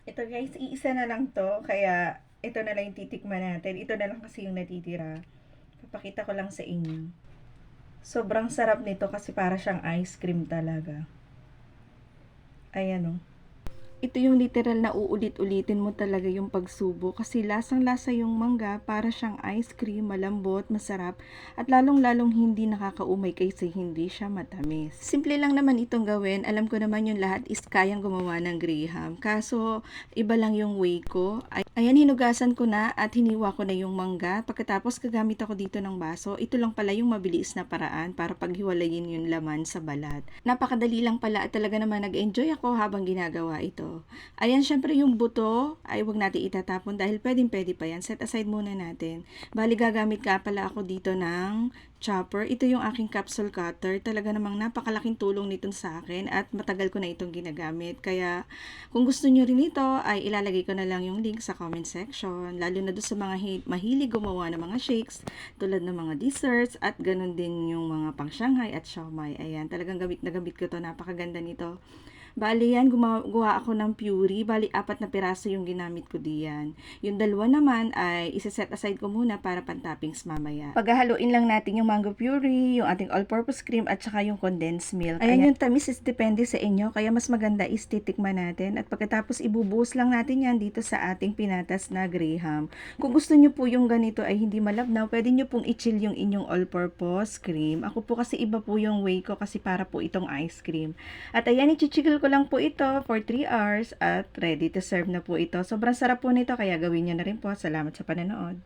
Ito guys, iisa na lang to, kaya ito na lang yung titikman natin. Ito na lang kasi yung natitira. Papakita ko lang sa inyo. Sobrang sarap nito kasi para siyang ice cream talaga. Ayan o. Ito yung literal na uulit-ulitin mo talaga yung pagsubo kasi lasang-lasa yung mangga, para siyang ice cream, malambot, masarap, at lalong-lalong hindi nakakaumay kasi hindi siya matamis. Simple lang naman itong gawin. Alam ko naman yung lahat is kayang gumawa ng Graham. Kaso, iba lang yung way ko. Ayan, hinugasan ko na at hiniwa ko na yung mangga. Pagkatapos, gagamit ako dito ng baso. Ito lang pala yung mabilis na paraan para paghiwalayin yung laman sa balat. Napakadali lang pala at talaga naman nag-enjoy ako habang ginagawa ito. Ayan, syempre yung buto ay wag natin itatapon dahil pwedeng-pwede pa yan. Set aside muna natin. Bali, gagamit ka pala ako dito ng chopper. Ito yung aking capsule cutter. Talaga namang napakalaking tulong nito sa akin at matagal ko na itong ginagamit. Kaya, kung gusto nyo rin ito, ay ilalagay ko na lang yung link sa comment section. Lalo na doon sa mga mahilig gumawa ng mga shakes, tulad ng mga desserts, at ganun din yung mga pang Shanghai at siomai. Ayan, talagang gamit na gamit ko to. Napakaganda nito. Bali yan, gumawa ako ng puree. Bali, 4 na piraso yung ginamit ko diyan. Yung dalawa naman ay isa-set aside ko muna para pan-toppings mamaya. Paghahaluin lang natin yung mango puree, yung ating all-purpose cream, at saka yung condensed milk. Ayan, yung tamis is depende sa inyo, kaya mas maganda is titikman natin. At pagkatapos, ibubuhos lang natin yan dito sa ating pinatas na Graham. Kung gusto nyo po yung ganito ay hindi malabnaw, pwede nyo pong i-chill yung inyong all-purpose cream. Ako po kasi iba po yung way ko kasi para po itong ice cream. At ayan, i-chill ko lang po ito for 3 hours at ready to serve na po ito. Sobrang sarap po nito kaya gawin nyo na rin po. Salamat sa panonood.